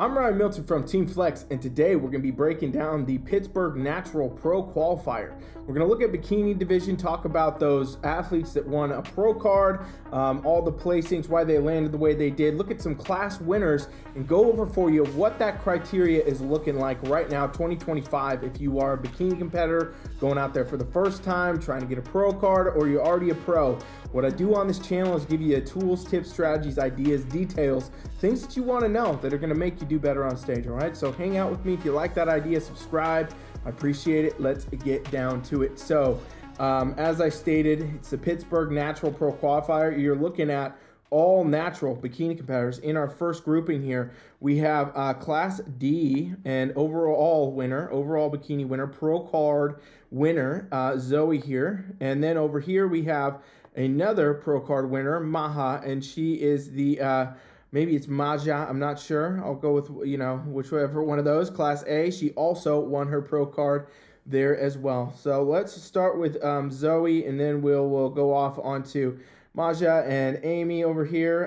I'm Ryan Milton from Team Flex, and today we're going to be breaking down the Pittsburgh Natural Pro Qualifier. We're going to look at Bikini division, talk about those athletes that won a pro card, all the placings, why they landed the way they did, look at some class winners, and go over for you what that criteria is looking like right now, 2025, if you are a bikini competitor going out there for the first time, trying to get a pro card, or you're already a pro. What I do on this channel is give you tools, tips, strategies, ideas, details, things that you want to know that are going to make you do better on stage, all right? So hang out with me. If you like that idea, subscribe. I appreciate it. Let's get down to it. So as I stated, it's the Pittsburgh Natural Pro Qualifier. You're looking at all natural bikini competitors. In our first grouping here, we have Class D and overall bikini winner, pro card winner, Zoe here. And then over here we have another pro card winner, Maja, and she is the maybe it's Maja, I'm not sure. I'll go with, whichever one of those. Class A, she also won her pro card there as well. So let's start with Zoe, and then we'll go off onto Maja and Amy over here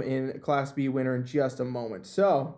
in Class B winner in just a moment. So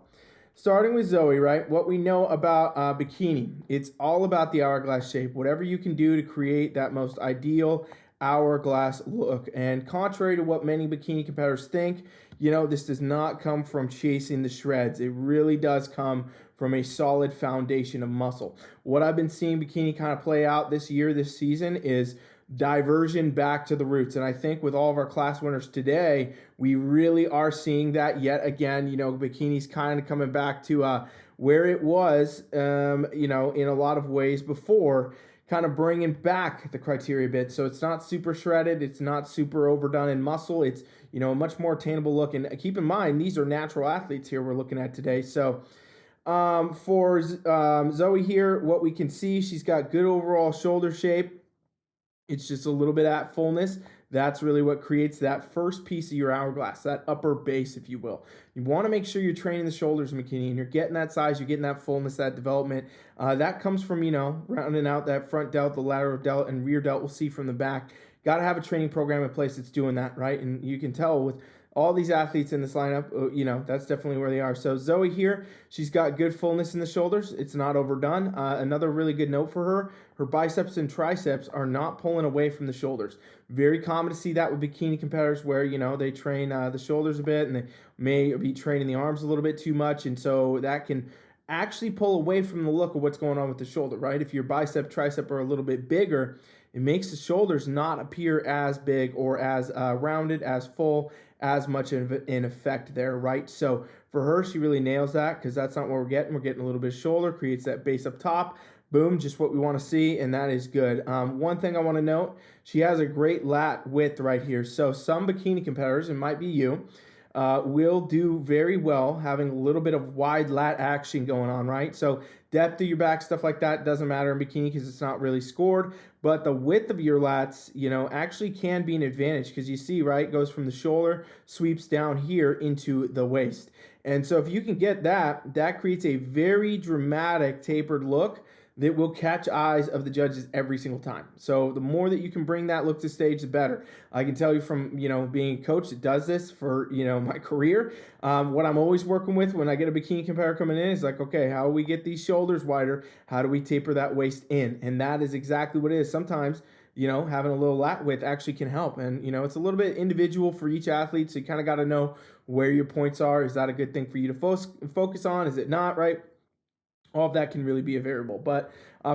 starting with Zoe, right, what we know about bikini, it's all about the hourglass shape. Whatever you can do to create that most ideal hourglass look. And contrary to what many bikini competitors think, this does not come from chasing the shreds. It really does come from a solid foundation of muscle. What I've been seeing bikini kind of play out this season is diversion back to the roots. And I think with all of our class winners today, we really are seeing that yet again. Bikini's kind of coming back to where it was, in a lot of ways before, kind of bringing back the criteria a bit. So it's not super shredded. It's not super overdone in muscle. It's, a much more attainable look. And keep in mind, these are natural athletes here we're looking at today. So for Zoe here, what we can see, she's got good overall shoulder shape. It's just a little bit of that fullness. That's really what creates that first piece of your hourglass, that upper base, if you will. You want to make sure you're training the shoulders, bikini, and you're getting that size, you're getting that fullness, that development. That comes from, rounding out that front delt, the lateral delt, and rear delt we'll see from the back. Got to have a training program in place that's doing that, right? And you can tell with all these athletes in this lineup, that's definitely where they are. So Zoe here, she's got good fullness in the shoulders. It's not overdone. Another really good note for her biceps and triceps are not pulling away from the shoulders. Very common to see that with bikini competitors where, they train the shoulders a bit and they may be training the arms a little bit too much. And so that can actually pull away from the look of what's going on with the shoulder, right? If your bicep, tricep are a little bit bigger, it makes the shoulders not appear as big or as rounded, as full, as much of an effect there, right? So for her, she really nails that because that's not what we're getting. We're getting a little bit of shoulder, creates that base up top. Boom, just what we want to see, and that is good. One thing I want to note, she has a great lat width right here. So some bikini competitors, it might be you, will do very well having a little bit of wide lat action going on, right? So depth of your back, stuff like that doesn't matter in bikini because it's not really scored, but the width of your lats, actually can be an advantage because you see, right, it goes from the shoulder, sweeps down here into the waist. And so if you can get that, that creates a very dramatic tapered look that will catch eyes of the judges every single time. So the more that you can bring that look to stage, the better. I can tell you from, being a coach that does this for, my career, what I'm always working with when I get a bikini competitor coming in is like, okay, how do we get these shoulders wider? How do we taper that waist in? And that is exactly what it is. Sometimes, having a little lat width actually can help. And, it's a little bit individual for each athlete. So you kind of got to know where your points are. Is that a good thing for you to focus on? Is it not, right? All of that can really be a variable, but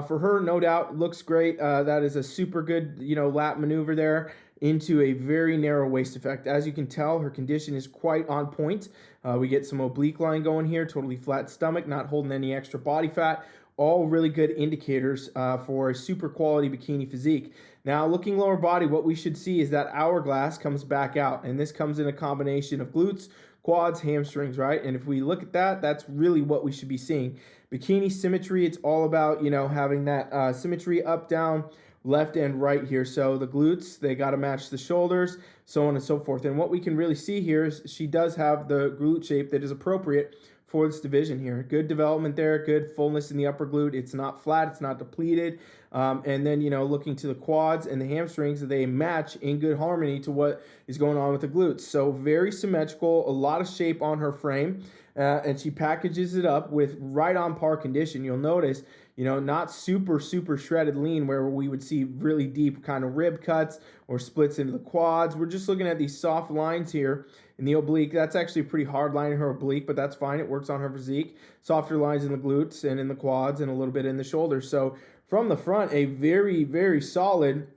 for her, no doubt, looks great. That is a super good, lat maneuver there into a very narrow waist effect. As you can tell, her condition is quite on point. We get some oblique line going here, totally flat stomach, not holding any extra body fat. All really good indicators for a super quality bikini physique. Now, looking lower body, what we should see is that hourglass comes back out, and this comes in a combination of glutes, quads, hamstrings, right? And if we look at that, that's really what we should be seeing. Bikini symmetry, it's all about, having that symmetry up, down, left and right here. So the glutes, they got to match the shoulders, so on and so forth. And what we can really see here is she does have the glute shape that is appropriate for this division here. Good development there, good fullness in the upper glute. It's not flat, it's not depleted. And then, looking to the quads and the hamstrings, they match in good harmony to what is going on with the glutes. So very symmetrical, a lot of shape on her frame. and she packages it up with right on par condition. You'll notice, not super shredded lean where we would see really deep kind of rib cuts or splits into the quads. We're just looking at these soft lines here in the oblique. That's actually a pretty hard line in her oblique, but that's fine. It works on her physique. Softer lines in the glutes and in the quads and a little bit in the shoulders. So from the front, a very solid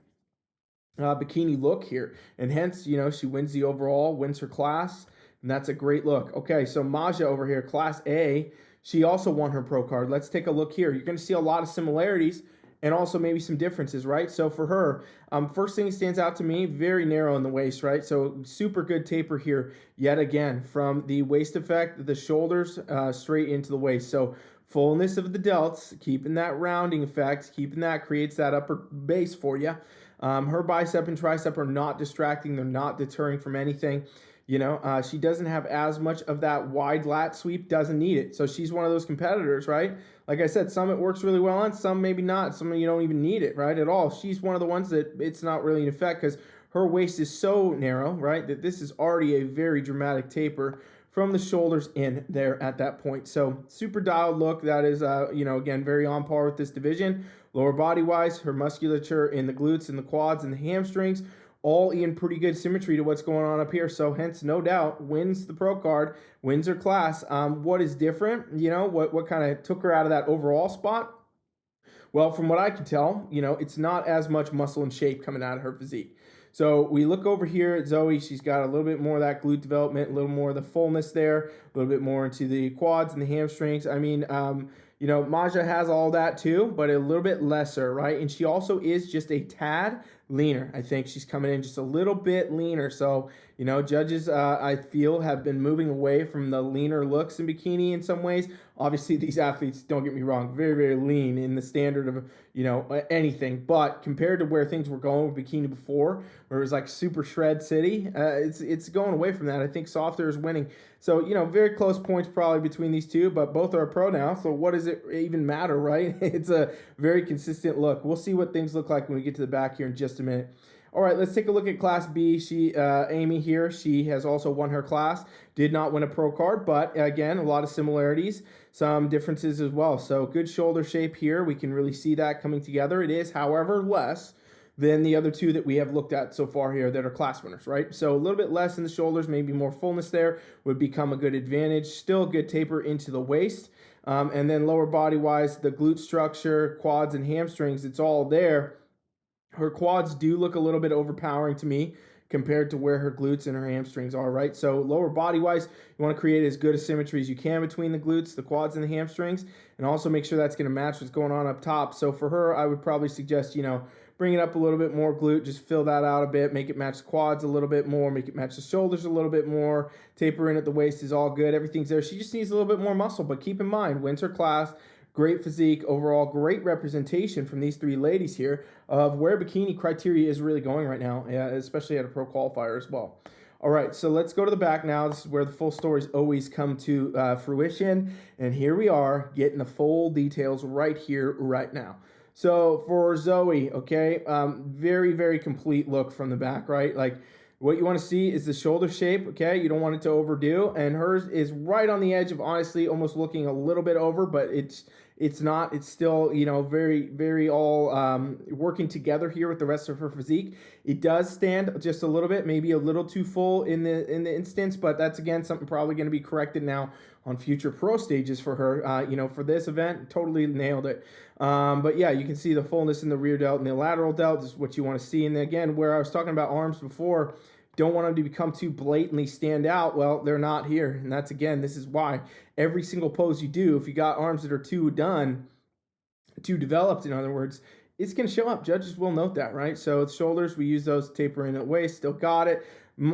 bikini look here, and hence, she wins the overall, wins her class, and that's a great look. Okay, so Maja over here, class A, she also won her pro card. Let's take a look here. You're going to see a lot of similarities and also maybe some differences, right? So for her, first thing that stands out to me, very narrow in the waist, right? So super good taper here yet again, from the waist effect, the shoulders straight into the waist. So fullness of the delts, keeping that rounding effect, keeping that, creates that upper base for you. Her bicep and tricep are not distracting. They're not deterring from anything. She doesn't have as much of that wide lat sweep, doesn't need it. So she's one of those competitors, right? Like I said, some it works really well on, some maybe not. Some you don't even need it, right, at all. She's one of the ones that it's not really in effect because her waist is so narrow, right, that this is already a very dramatic taper from the shoulders in there at that point. So super dialed look. That is, again, very on par with this division. Lower body wise, her musculature in the glutes and the quads and the hamstrings, all in pretty good symmetry to what's going on up here. So hence, no doubt, wins the pro card, wins her class. What is different? What kind of took her out of that overall spot? Well, from what I can tell, it's not as much muscle and shape coming out of her physique. So we look over here at Zoe. She's got a little bit more of that glute development, a little more of the fullness there, a little bit more into the quads and the hamstrings. I mean, Maja has all that too, but a little bit lesser, right? And she also is just a tad leaner. I think she's coming in just a little bit leaner. So, judges, I feel, have been moving away from the leaner looks in bikini in some ways. Obviously, these athletes, don't get me wrong, very lean in the standard of, anything. But compared to where things were going with bikini before, where it was like super shred city, it's going away from that. I think softer is winning. So, very close points probably between these two, but both are a pro now. So what does it even matter, right? It's a very consistent look. We'll see what things look like when we get to the back here in just a minute. All right, let's take a look at Class B. Amy here, she has also won her class. Did not win a pro card, but again, a lot of similarities, some differences as well. So good shoulder shape here. We can really see that coming together. It is, however, less than the other two that we have looked at so far here that are class winners, right? So a little bit less in the shoulders, maybe more fullness there would become a good advantage. Still good taper into the waist. And then lower body wise, the glute structure, quads and hamstrings, it's all there. Her quads do look a little bit overpowering to me compared to where her glutes and her hamstrings are, right? So lower body wise, you want to create as good a symmetry as you can between the glutes, the quads, and the hamstrings, and also make sure that's going to match what's going on up top. So for her, I would probably suggest, bring it up a little bit more glute, just fill that out a bit, make it match the quads a little bit more, make it match the shoulders a little bit more, taper in at the waist is all good, everything's there. She just needs a little bit more muscle, but keep in mind, wins her class, great physique, overall great representation from these three ladies here of where bikini criteria is really going right now, especially at a pro qualifier as well. All right, so let's go to the back now. This is where the full stories always come to fruition, and here we are getting the full details right here, right now. So for Zoe, okay, very complete look from the back, right? Like what you want to see is the shoulder shape, okay? You don't want it to overdo, and hers is right on the edge of honestly almost looking a little bit over, but it's not. It's still, very all working together here with the rest of her physique. It does stand just a little bit, maybe a little too full in the instance, but that's again something probably going to be corrected now on future pro stages for her. For this event, totally nailed it. But yeah, you can see the fullness in the rear delt and the lateral delt is what you want to see. And again, where I was talking about arms before, don't want them to become too blatantly stand out. Well, they're not here. And that's, again, this is why every single pose you do, if you got arms that are too developed, in other words, it's going to show up. Judges will note that, right? So the shoulders, we use those taper in at waist, still got it.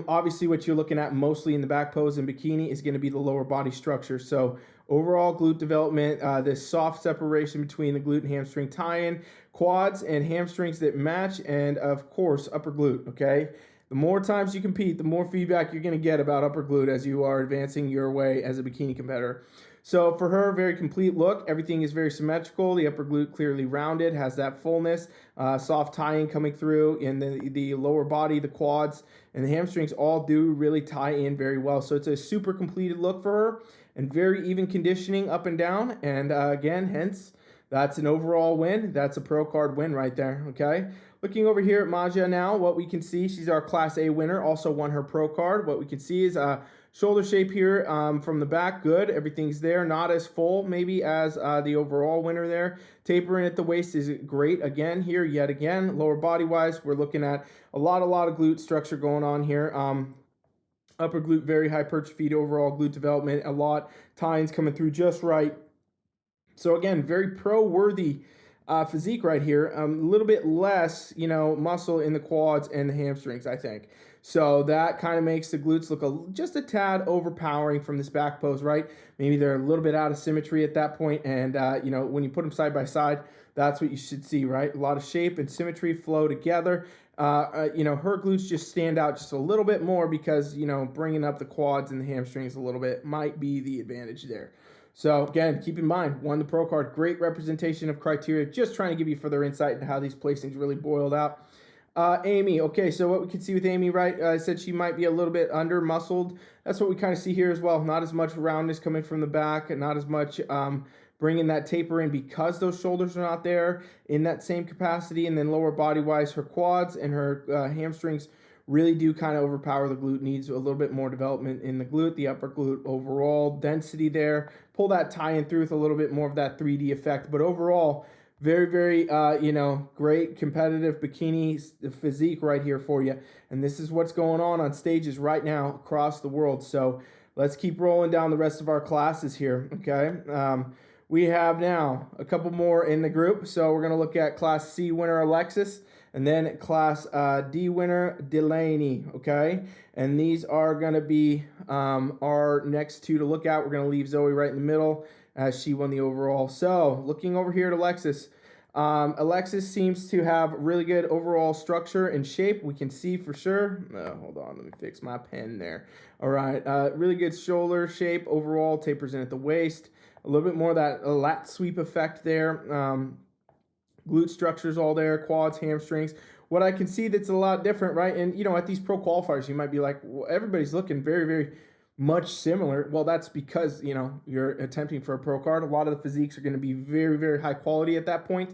Obviously, what you're looking at mostly in the back pose in bikini is going to be the lower body structure. So overall glute development, this soft separation between the glute and hamstring tie-in, quads and hamstrings that match, and of course, upper glute, okay? The more times you compete, the more feedback you're going to get about upper glute as you are advancing your way as a bikini competitor. So for her, very complete look. Everything is very symmetrical. The upper glute clearly rounded, has that fullness, soft tie-in coming through, and the lower body, the quads, and the hamstrings all do really tie in very well. So it's a super completed look for her. and very even conditioning up and down. And again, hence, that's an overall win. That's a pro card win right there, okay? Looking over here at Maja now, what we can see, she's our Class A winner, also won her pro card. What we can see is shoulder shape here from the back, good. Everything's there, not as full maybe as the overall winner there. Tapering at the waist is great again here, yet again. Lower body-wise, we're looking at a lot of glute structure going on here. Upper glute, very high hypertrophy, overall glute development, a lot. Tines coming through just right. So again, very pro-worthy physique right here. A little bit less, muscle in the quads and the hamstrings, I think. So that kind of makes the glutes look just a tad overpowering from this back pose, right? Maybe they're a little bit out of symmetry at that point, and when you put them side by side, that's what you should see, right? A lot of shape and symmetry flow together. Her glutes just stand out just a little bit more because, bringing up the quads and the hamstrings a little bit might be the advantage there. So again, keep in mind, won the pro card, great representation of criteria, just trying to give you further insight into how these placings really boiled out. Amy, okay, so what we can see with Amy, right, I said she might be a little bit under muscled. That's what we kind of see here as well. Not as much roundness coming from the back, and not as much bringing that taper in because those shoulders are not there in that same capacity. And then lower body wise, her quads and her hamstrings really do kind of overpower the glute. Needs a little bit more development in the glute, the upper glute overall density there. Pull that tie in through with a little bit more of that 3D effect. But overall, very, very, great competitive bikini physique right here for you. And this is what's going on stages right now across the world. So let's keep rolling down the rest of our classes here, okay? We have now a couple more in the group. So we're going to look at Class C winner Alexis, and then Class D winner Delaney, okay? And these are going to be our next two to look at. We're going to leave Zoe right in the middle as she won the overall. So looking over here at Alexis, Alexis seems to have really good overall structure and shape. We can see for sure. Hold on, let me fix my pen there. All right, really good shoulder shape overall, tapers in at the waist. A little bit more of that lat sweep effect there. Glute structures all there, quads, hamstrings. What I can see that's a lot different, right? And, at these pro qualifiers, you might be like, well, everybody's looking very, very much similar. Well, that's because, you're attempting for a pro card. A lot of the physiques are going to be very, very high quality at that point.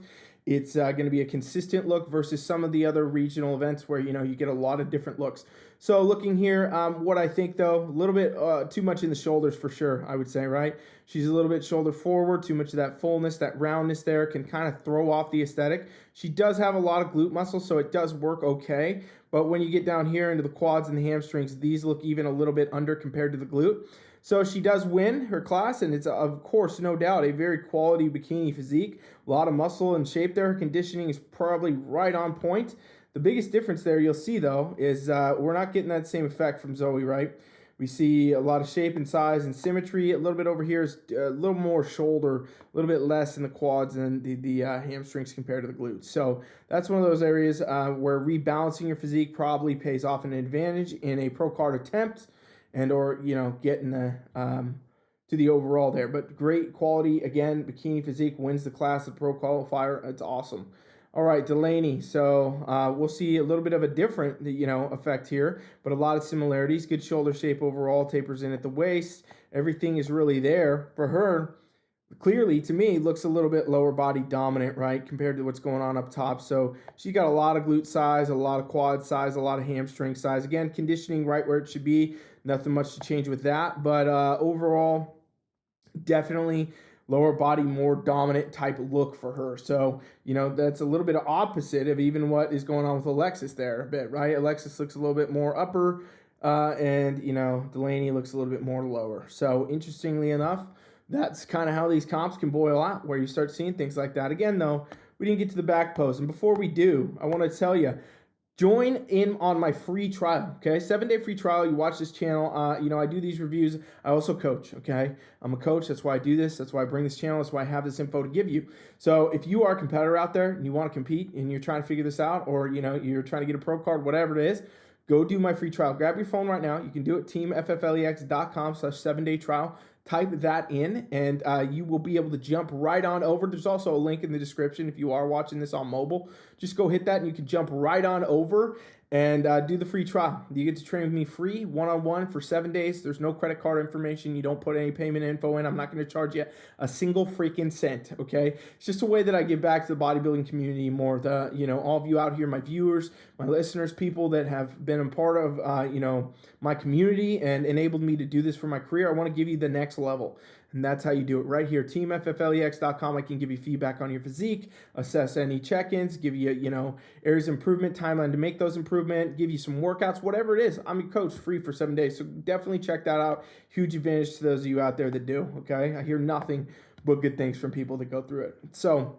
It's going to be a consistent look versus some of the other regional events where, you get a lot of different looks. So looking here, what I think, though, a little bit too much in the shoulders for sure, I would say, right? She's a little bit shoulder forward, too much of that fullness, that roundness there can kind of throw off the aesthetic. She does have a lot of glute muscle, so it does work okay. But when you get down here into the quads and the hamstrings, these look even a little bit under compared to the glute. So she does win her class, and it's, of course, no doubt, a very quality bikini physique. A lot of muscle and shape there. Her conditioning is probably right on point. The biggest difference there you'll see, though, is we're not getting that same effect from Zoe, right? We see a lot of shape and size and symmetry. A little bit over here is a little more shoulder, a little bit less in the quads and the hamstrings compared to the glutes. So that's one of those areas where rebalancing your physique probably pays off an advantage in a pro card attempt, and or getting to the overall there. But great quality, again, bikini physique wins the class of pro qualifier. It's awesome. All right, Delaney. So we'll see a little bit of a different, effect here, but a lot of similarities. Good shoulder shape overall, tapers in at the waist. Everything is really there for her. Clearly, to me, looks a little bit lower body dominant, right, compared to what's going on up top. So she got a lot of glute size, a lot of quad size, a lot of hamstring size. Again, conditioning right where it should be. Nothing much to change with that. But overall, definitely lower body, more dominant type look for her. So, that's a little bit of opposite of even what is going on with Alexis there a bit, right? Alexis looks a little bit more upper, and, Delaney looks a little bit more lower. So, interestingly enough, that's kind of how these comps can boil out, where you start seeing things like that. Again, though, we didn't get to the back pose. And before we do, I want to tell you, join in on my free trial, okay? 7-day free trial. You watch this channel. I do these reviews. I also coach, okay? I'm a coach. That's why I do this. That's why I bring this channel. That's why I have this info to give you. So if you are a competitor out there and you want to compete and you're trying to figure this out, or, you're trying to get a pro card, whatever it is, go do my free trial. Grab your phone right now. You can do it teamfflex.com/7-day trial. Type that in, and you will be able to jump right on over. There's also a link in the description if you are watching this on mobile. Just go hit that, and you can jump right on over and do the free trial. You get to train with me free, one-on-one for 7 days. There's no credit card information. You don't put any payment info in. I'm not going to charge you a single freaking cent, okay? It's just a way that I give back to the bodybuilding community more. All of you out here, my viewers, my listeners, people that have been a part of, my community and enabled me to do this for my career. I want to give you the next level. And that's how you do it right here. TeamFFLEX.com. I can give you feedback on your physique, assess any check-ins, give you, areas of improvement, timeline to make those improvement, give you some workouts, whatever it is. I'm your coach, free for 7 days. So definitely check that out. Huge advantage to those of you out there that do, okay? I hear nothing but good things from people that go through it. So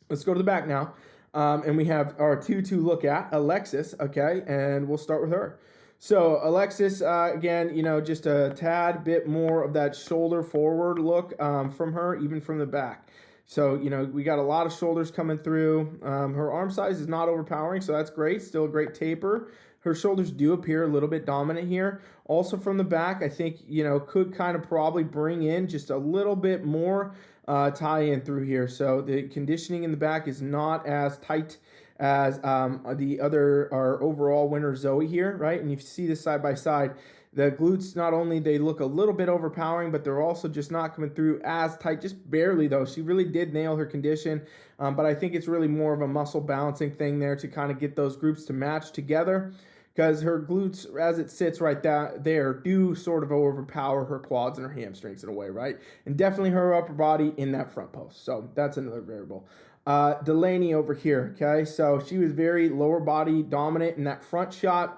let's go to the back now. And we have our two to look at, Alexis, okay? And we'll start with her. So Alexis, again, just a tad bit more of that shoulder forward look from her, even from the back. So, we got a lot of shoulders coming through. Her arm size is not overpowering, so that's great. Still a great taper. Her shoulders do appear a little bit dominant here. Also from the back, I think, could kind of probably bring in just a little bit more tie-in through here. So the conditioning in the back is not as tight as our overall winner Zoe here, right? And you see this side by side. The glutes, not only they look a little bit overpowering, but they're also just not coming through as tight, just barely though. She really did nail her condition, but I think it's really more of a muscle balancing thing there to kind of get those groups to match together, because her glutes, as it sits right there, do sort of overpower her quads and her hamstrings in a way, right? And definitely her upper body in that front post. So that's another variable. Delaney over here, okay? So she was very lower body dominant in that front shot.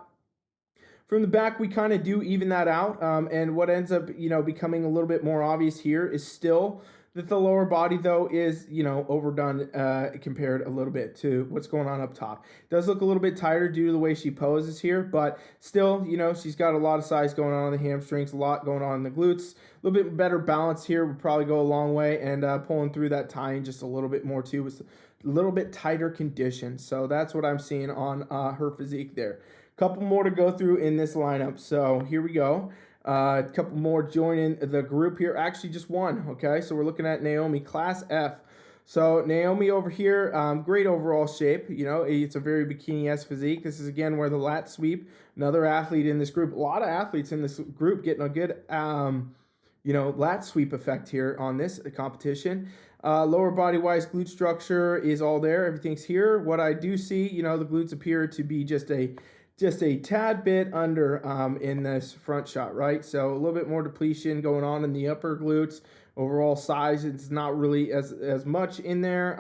From the back, we kind of do even that out, and what ends up, becoming a little bit more obvious here is still that the lower body, though, is, overdone compared a little bit to what's going on up top. It does look a little bit tighter due to the way she poses here, but still, she's got a lot of size going on the hamstrings, a lot going on in the glutes. A little bit better balance here would probably go a long way, and pulling through that tying just a little bit more too with a little bit tighter condition. So that's what I'm seeing on her physique there. Couple more to go through in this lineup. So here we go. A couple more joining the group here. Actually, just one, okay? So we're looking at Naomi, Class F. So Naomi over here, great overall shape. It's a very bikini-esque physique. This is, again, where the lat sweep, another athlete in this group. A lot of athletes in this group getting a good, lat sweep effect here on this competition. Lower body-wise, glute structure is all there. Everything's here. What I do see, the glutes appear to be just a tad bit under in this front shot, right? So a little bit more depletion going on in the upper glutes. Overall size, it's not really as much in there.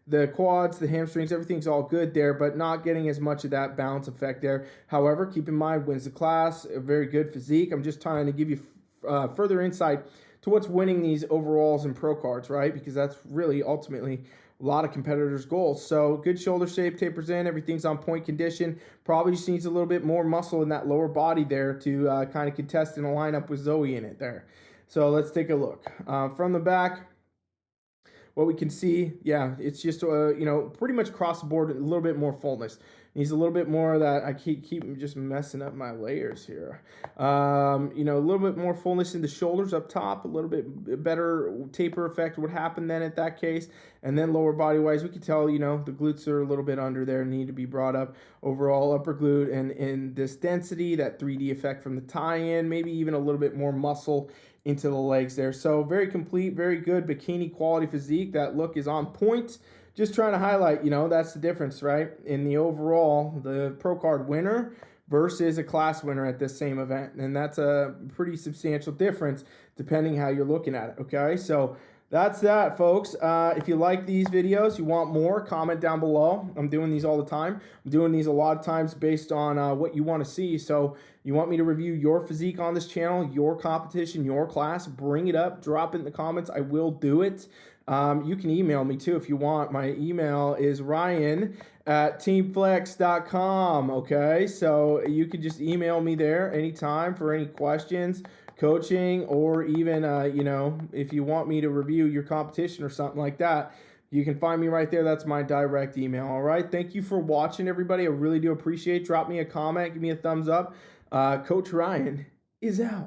The quads, the hamstrings, everything's all good there, but not getting as much of that balance effect there. However, keep in mind, wins the class, a very good physique. I'm just trying to give you further insight to what's winning these overalls and pro cards, right? Because that's really ultimately a lot of competitors' goals. So good shoulder shape, tapers in, everything's on point condition. Probably just needs a little bit more muscle in that lower body there to kind of contest in a lineup with Zoe in it there. So let's take a look. From the back, what we can see, yeah, it's just, pretty much across the board, a little bit more fullness. Needs a little bit more of that. I keep just messing up my layers here. A little bit more fullness in the shoulders up top, a little bit better taper effect would happen then at that case. And then lower body wise, we can tell, the glutes are a little bit under there, need to be brought up. Overall upper glute and in this density, that 3D effect from the tie-in, maybe even a little bit more muscle into the legs there. So very complete, very good bikini quality physique. That look is on point. Just trying to highlight, that's the difference, right? In the overall, the pro card winner versus a class winner at this same event. And that's a pretty substantial difference depending how you're looking at it, okay? So that's that, folks. If you like these videos, you want more, comment down below. I'm doing these all the time. I'm doing these a lot of times based on what you want to see. So you want me to review your physique on this channel, your competition, your class, bring it up, drop it in the comments. I will do it. You can email me too if you want. My email is ryan@teamflex.com, okay? So you can just email me there anytime for any questions, coaching, or even, if you want me to review your competition or something like that, you can find me right there. That's my direct email, all right? Thank you for watching, everybody. I really do appreciate it. Drop me a comment. Give me a thumbs up. Coach Ryan is out.